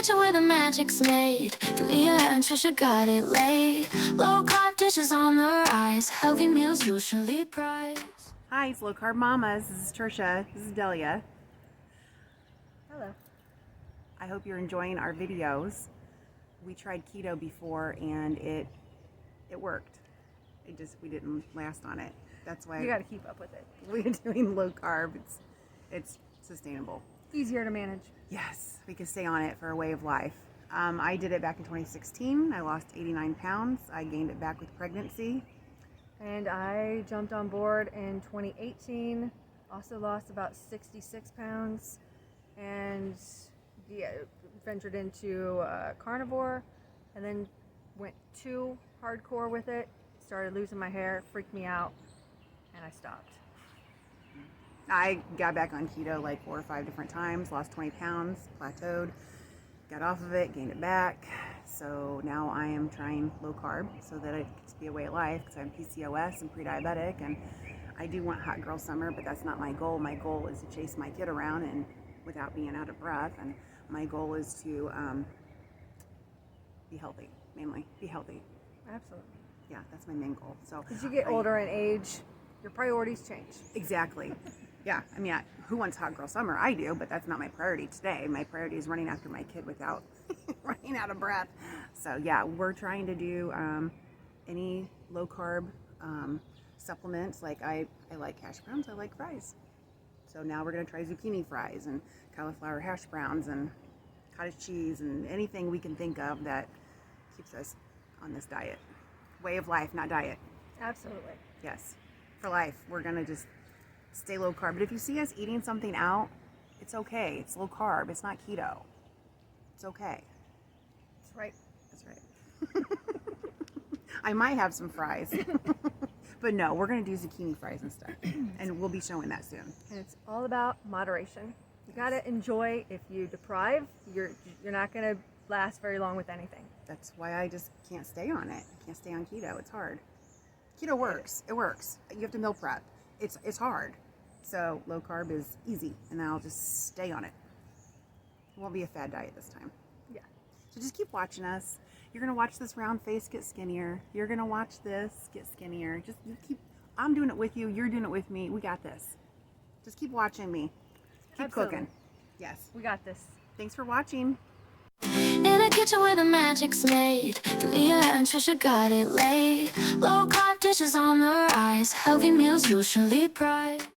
kitchen where the magic's made. Delia and Tricia got it laid. Low carb dishes on the rise. Healthy meals usually priced. Hi, it's Carb Mamas. This is Tricia. This is Delia. Hello. I hope you're enjoying our videos. We tried keto before and it worked. We didn't last on it. That's why You got to keep up with it. we're doing low carb. It's sustainable. Easier to manage. Yes, we can stay on it for a way of life. I did it back in 2016. I lost 89 pounds. I gained it back with pregnancy. And I jumped on board in 2018. Also lost about 66 pounds. And ventured into carnivore. And then went too hardcore with it. Started losing my hair. Freaked me out. And I stopped. I got back on keto like 4 or 5 different times, lost 20 pounds, plateaued, got off of it, gained it back. So now I am trying low carb so that it can be a way of life because I'm PCOS and pre-diabetic, and I do want hot girl summer, but that's not my goal. My goal is to chase my kid around and without being out of breath, and my goal is to be healthy, mainly be healthy. Absolutely. Yeah, that's my main goal. So As you get older in age, your priorities change. Exactly. Yeah, I mean, who wants hot girl summer? I do, but that's not my priority today. My priority is running after my kid without running out of breath. So yeah, we're trying to do any low carb supplements. Like I like hash browns, I like fries. So now we're gonna try zucchini fries and cauliflower hash browns and cottage cheese and anything we can think of that keeps us on this diet. Way of life, not diet. Absolutely. Yes, for life. We're gonna just stay low carb. But if you see us eating something out, it's okay. It's low carb. It's not keto. It's okay. That's right. That's right. I might have some fries. But no, we're going to do zucchini fries instead. And we'll be showing that soon. And it's all about moderation. You got to enjoy. If you deprive, you're not going to last very long with anything. That's why I just can't stay on it. I can't stay on keto. It's hard. Keto works. It works. You have to meal prep. It's hard. So low carb is easy, and I'll just stay on it. It won't be a fad diet this time. Yeah. So just keep watching us. You're gonna watch this round face get skinnier. You're gonna watch this get skinnier. Just you keep. I'm doing it with you. You're doing it with me. We got this. Just keep watching me. Keep Absolutely. cooking. Yes. We got this. Thanks for watching. In the kitchen where the magic's made. Delia and Tricia got it laid. Low carb dishes on the rise. Healthy meals usually priced.